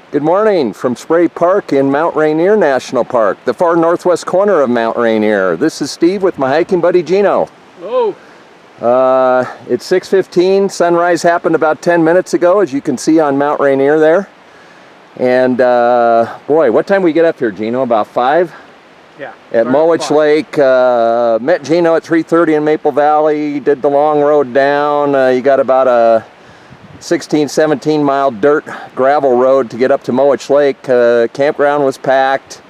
Good morning from Spray Park in Mt Rainier National Park, the far northwest corner of Mt Rainier. This is Steve with my hiking buddy Jeno. Hello. It's 6:15. Sunrise happened about 10 minutes ago, as you can see on Mt Rainier there. And boy, what time we get up here, Jeno? About 5? Yeah. At Mulwich Lake. Met Jeno at 3:30 in Maple Valley. Did the long road down. You got about a 16-17 mile dirt gravel road to get up to Mulwich Lake. Campground was packed.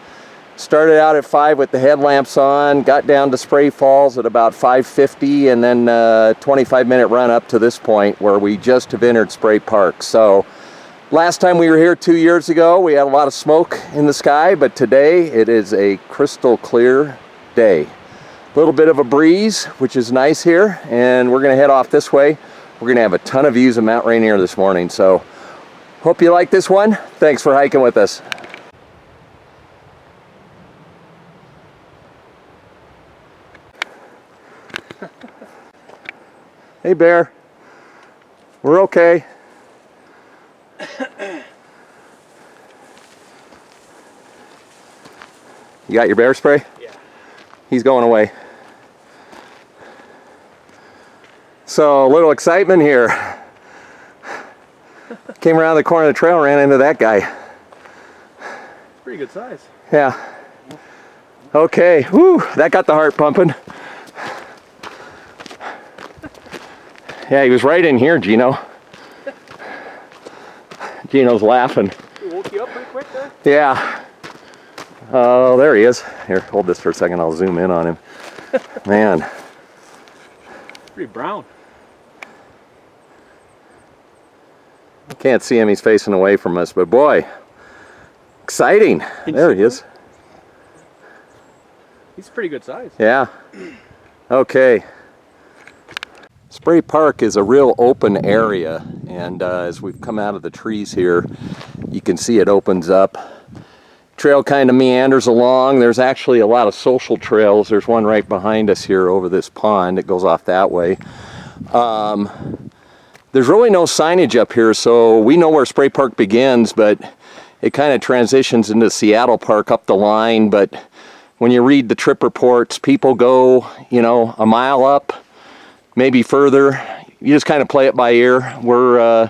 Started out at 5 with the headlamps on, got down to Spray Falls at about 5:50, and then 25-minute run up to this point where we just have entered Spray Park. So last time we were here 2 years ago, we had a lot of smoke in the sky, but today it is a crystal clear day. A little bit of a breeze, which is nice here, and we're going to head off this way. We're going to have a ton of views of Mt Rainier this morning, so hope you like this one. Thanks for hiking with us. Hey bear, we're okay. You got your bear spray? Yeah. He's going away. So a little excitement here. Came around the corner of the trail, ran into that guy. Pretty good size. Yeah. Okay, whoo, that got the heart pumping. Yeah, he was right in here, Jeno. Geno's laughing. He woke you up pretty quick there? Yeah. Oh, there he is. Here, hold this for a second, I'll zoom in on him. Man. Pretty brown. Can't see him, he's facing away from us, but boy, exciting. There he is. He's pretty good size. Yeah. Okay. Spray Park is a real open area, and as we've come out of the trees here, you can see it opens up. Trail kind of meanders along. There's actually a lot of social trails. There's one right behind us here over this pond. It goes off that way. There's really no signage up here, so we know where Spray Park begins, but it kind of transitions into Seattle Park up the line. But when you read the trip reports, people go, you know, a mile up, maybe further. You just kind of play it by ear. We're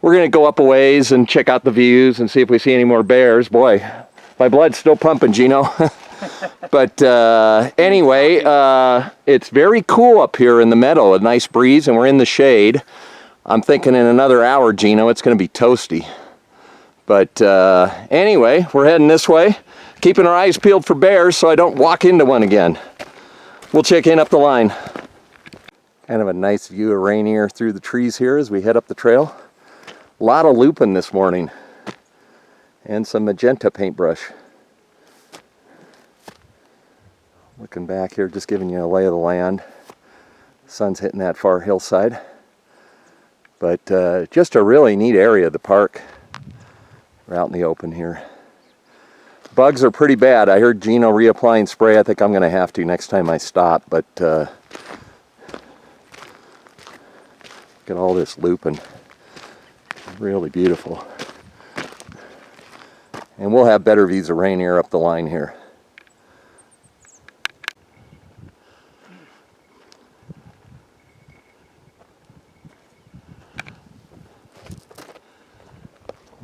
going to go up a ways and check out the views and see if we see any more bears. Boy, my blood's still pumping, Jeno. But anyway, it's very cool up here in the meadow. A nice breeze, and we're in the shade. I'm thinking in another hour, Jeno, it's going to be toasty. But anyway, we're heading this way, keeping our eyes peeled for bears so I don't walk into one again. We'll check in up the line. Kind of a nice view of Rainier through the trees here as we head up the trail. A lot of lupin this morning, and some magenta paintbrush. Looking back here, just giving you a lay of the land. Sun's hitting that far hillside. But just a really neat area of the park. We're out in the open here. Bugs are pretty bad. I heard Jeno reapplying spray. I think I'm going to have to next time I stop. But look at all this lupin. Really beautiful. And we'll have better views of Rainier up the line here.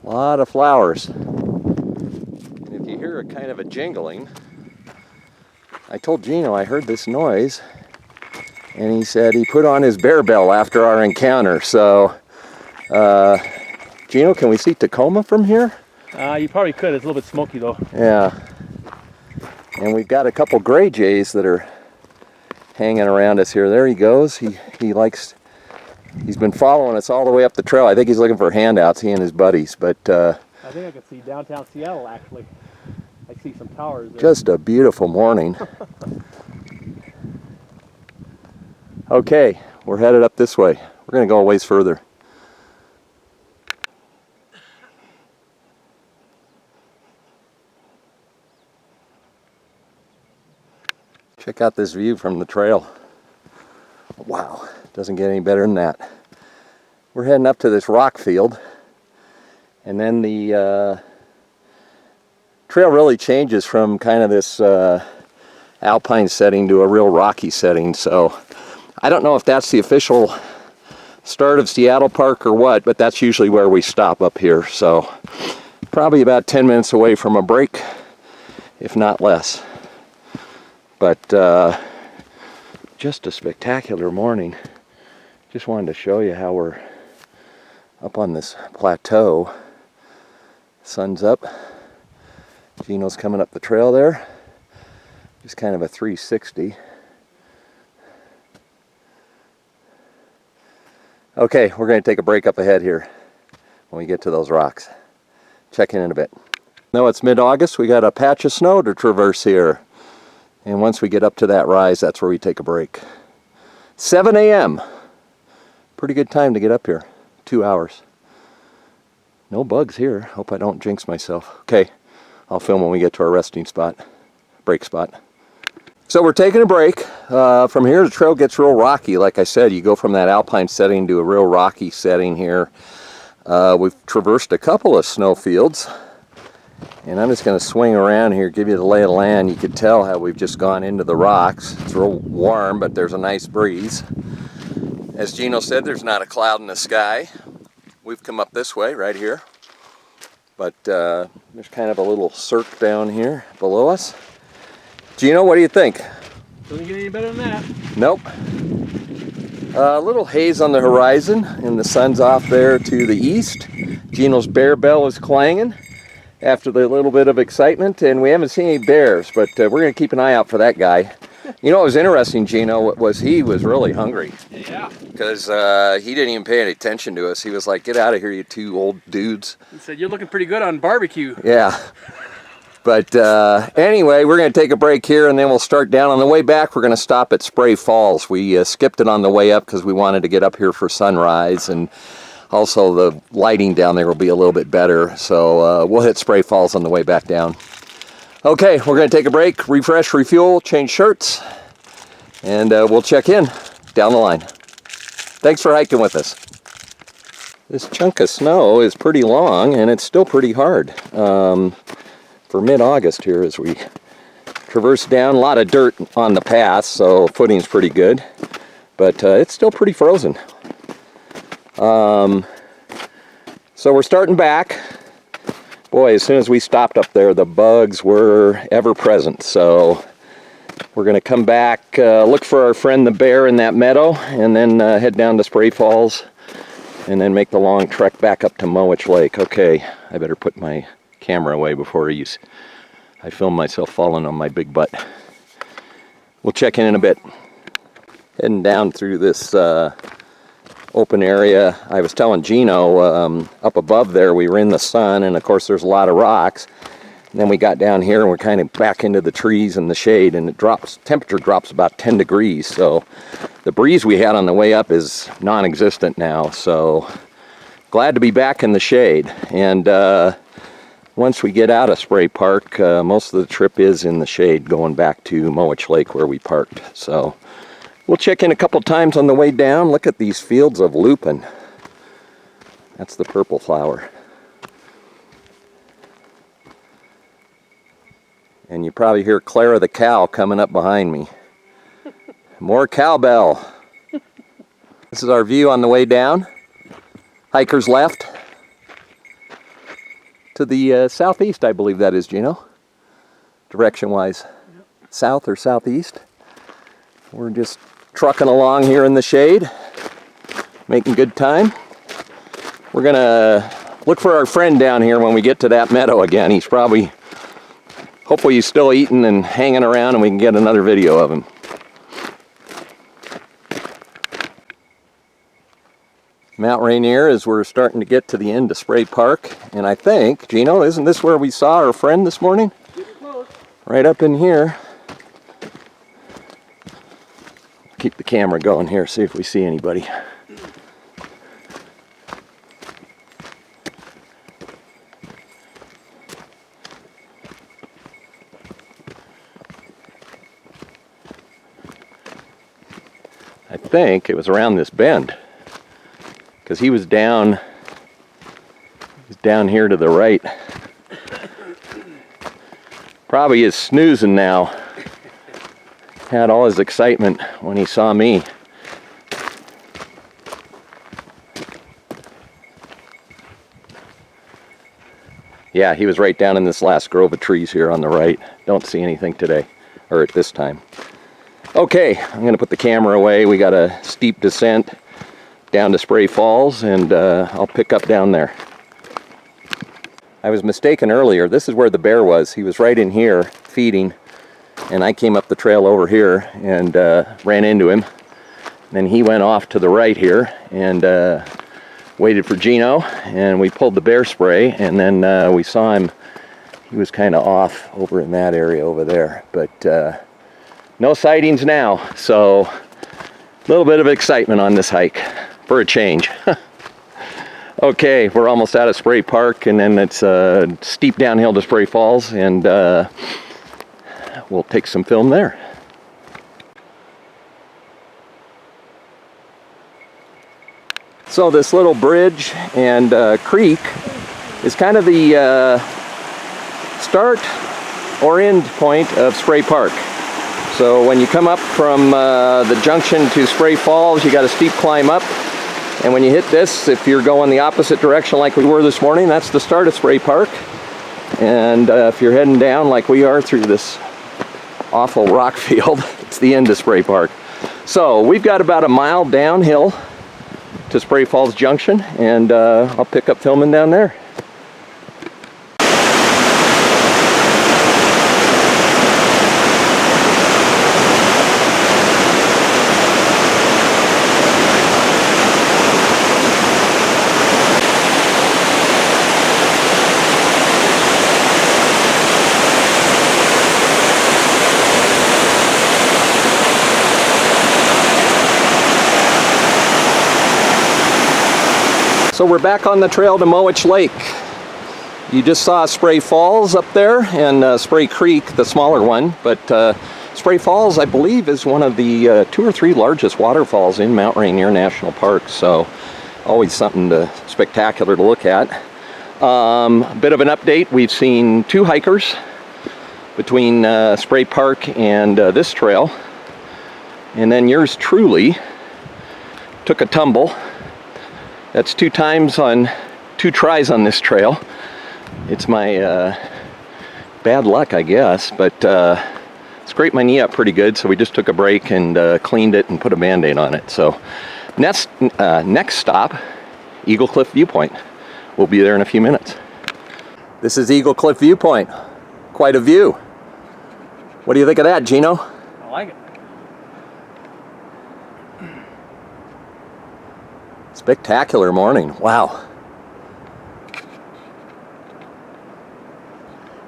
A lot of flowers. And if you hear a kind of a jingling, I told Jeno I heard this noise, and he said he put on his bear bell after our encounter. So Jeno, can we see Tacoma from here? You probably could. It's a little bit smoky though. Yeah. And we've got a couple gray jays that are hanging around us here. There he goes. He's been following us all the way up the trail. I think he's looking for handouts, he and his buddies. But I think I can see downtown Seattle actually. I see some towers there. Just a beautiful morning. Okay, we're headed up this way. We're going to go a ways further. Check out this view from the trail. Wow, doesn't get any better than that. We're heading up to this rock field, And then the trail really changes from kind of this alpine setting to a real rocky setting. So I don't know if that's the official start of Seattle Park or what, but that's usually where we stop up here. So probably about 10 minutes away from a break, if not less. But just a spectacular morning. Just wanted to show you how we're up on this plateau. Sun's up. Geno's coming up the trail there. Just kind of a 360. Okay, we're going to take a break up ahead here when we get to those rocks. Check in a bit. Now it's mid-August. We got a patch of snow to traverse here. And once we get up to that rise, that's where we take a break. 7 a.m. Pretty good time to get up here. 2 hours. No bugs here. Hope I don't jinx myself. Okay, I'll film when we get to our resting spot. Break spot. So we're taking a break. From here the trail gets real rocky. Like I said, you go from that alpine setting to a real rocky setting here. We've traversed a couple of snow fields. And I'm just going to swing around here, give you the lay of the land. You can tell how we've just gone into the rocks. It's real warm, but there's a nice breeze. As Geno said, there's not a cloud in the sky. We've come up this way, right here. But there's kind of a little cirque down here below us. Geno, what do you think? Doesn't get any better than that. Nope. A little haze on the horizon, and the sun's off there to the east. Geno's bear bell is clanging after the little bit of excitement, and we haven't seen any bears, but we're going to keep an eye out for that guy. You know what was interesting, Geno, was he was really hungry. Yeah. Because he didn't even pay any attention to us. He was like, "Get out of here, you two old dudes." He said, "You're looking pretty good on barbecue." Yeah. But anyway, we're going to take a break here, and then we'll start down. On the way back, we're going to stop at Spray Falls. We skipped it on the way up because we wanted to get up here for sunrise, and also the lighting down there will be a little bit better. So we'll hit Spray Falls on the way back down. Okay, we're going to take a break, refresh, refuel, change shirts, and we'll check in down the line. Thanks for hiking with us. This chunk of snow is pretty long, and it's still pretty hard. For mid-August here as we traverse down. A lot of dirt on the path, so footing's pretty good, but it's still pretty frozen. So we're starting back. Boy, as soon as we stopped up there, the bugs were ever present. So we're going to come back, look for our friend the bear in that meadow, and then head down to Spray Falls, and then make the long trek back up to Mowich Lake. Okay, I better put my camera away before I film myself falling on my big butt. We'll check in a bit. Heading down through this open area. I was telling Geno, up above there we were in the sun, and of course there's a lot of rocks. And then we got down here and we're kind of back into the trees and the shade, and temperature drops about 10 degrees. So the breeze we had on the way up is non-existent now. So glad to be back in the shade. And once we get out of Spray Park, most of the trip is in the shade going back to Mowich Lake where we parked. So we'll check in a couple times on the way down. Look at these fields of lupin. That's the purple flower. And you probably hear Clara the cow coming up behind me. More cowbell. This is our view on the way down. Hikers left. To the southeast, I believe that is, Geno. Direction-wise. Yep. South or southeast. We're just trucking along here in the shade, making good time. We're gonna look for our friend down here when we get to that meadow again. He's probably, hopefully he's still eating and hanging around, and we can get another video of him. Mt Rainier, as we're starting to get to the end of Spray Park, and I think, Geno, isn't this where we saw our friend this morning? Getting close. Right up in here. Keep the camera going here, see if we see anybody. I think it was around this bend, because he was down down here to the right. Probably is snoozing now. Had all his excitement when he saw me. Yeah, he was right down in this last grove of trees here on the right. Don't see anything today, or at this time. Okay, I'm gonna put the camera away. We got a steep descent down to Spray Falls, and I'll pick up down there. I was mistaken earlier. This is where the bear was. He was right in here feeding, and I came up the trail over here and ran into him. Then he went off to the right here and waited for Jeno, and we pulled the bear spray, and then we saw him. He was kind of off over in that area over there, but no sightings now, so a little bit of excitement on this hike for a change. Okay, we're almost out of Spray Park, and then it's steep downhill to Spray Falls, and we'll take some film there. So this little bridge and creek is kind of the start or end point of Spray Park. So when you come up from the junction to Spray Falls, you got a steep climb up. And when you hit this, if you're going the opposite direction like we were this morning, that's the start of Spray Park. And if you're heading down like we are through this awful rock field, it's the end of Spray Park. So we've got about a mile downhill to Spray Falls Junction, and I'll pick up filming down there. So we're back on the trail to Mowich Lake. You just saw Spray Falls up there and Spray Creek, the smaller one, but Spray Falls, I believe, is one of the 2 or 3 largest waterfalls in Mt Rainier National Park, so always something spectacular to look at. A bit of an update, we've seen 2 hikers between Spray Park and this trail, and then yours truly took a tumble. That's 2 times on 2 tries on this trail. It's my bad luck, I guess, but scraped my knee up pretty good, so we just took a break and cleaned it and put a Band-Aid on it. So next stop, Eagle Cliff Viewpoint. We'll be there in a few minutes. This is Eagle Cliff Viewpoint. Quite a view. What do you think of that, Jeno? I like it. Spectacular morning. Wow.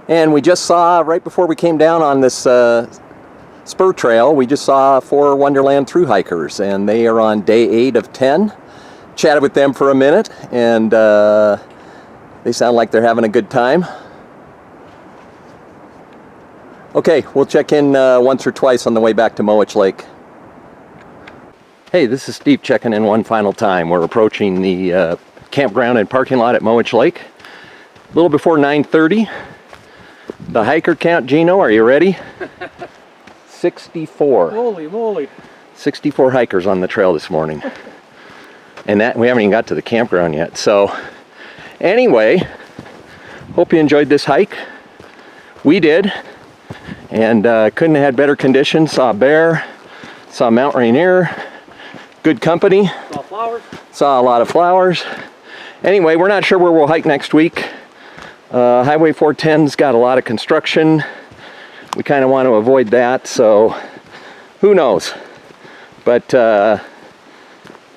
And we just saw, right before we came down on this spur trail, we just saw 4 Wonderland thru hikers, and they are on day 8 of 10. Chatted with them for a minute, and they sound like they're having a good time. Okay, we'll check in once or twice on the way back to Mowich Lake. Hey, this is Steve checking in one final time. We're approaching the campground and parking lot at Mowich Lake. A little before 9:30. The hiker count, Jeno, are you ready? 64. Holy moly. 64 hikers on the trail this morning. And that we haven't even got to the campground yet. So anyway, hope you enjoyed this hike. We did. And couldn't have had better conditions. Saw a bear, saw Mt Rainier. Good company. Saw flowers. Saw a lot of flowers. Anyway, we're not sure where we'll hike next week. Highway 410's got a lot of construction. We kind of want to avoid that, so who knows. But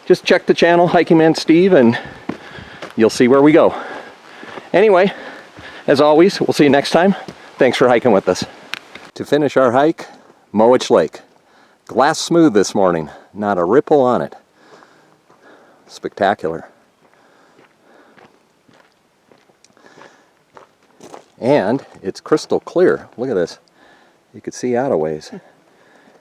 just check the channel, Hiking Man Steve, and you'll see where we go. Anyway, as always, we'll see you next time. Thanks for hiking with us. To finish our hike, Mowich Lake. Glass smooth this morning, not a ripple on it. Spectacular. And it's crystal clear. Look at this. You could see out a ways.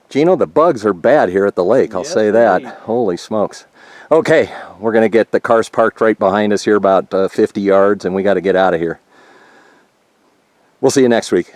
Jeno, the bugs are bad here at the lake, I'll say that. Holy smokes. Okay, we're going to get the cars parked right behind us here about 50 yards, and we got to get out of here. We'll see you next week.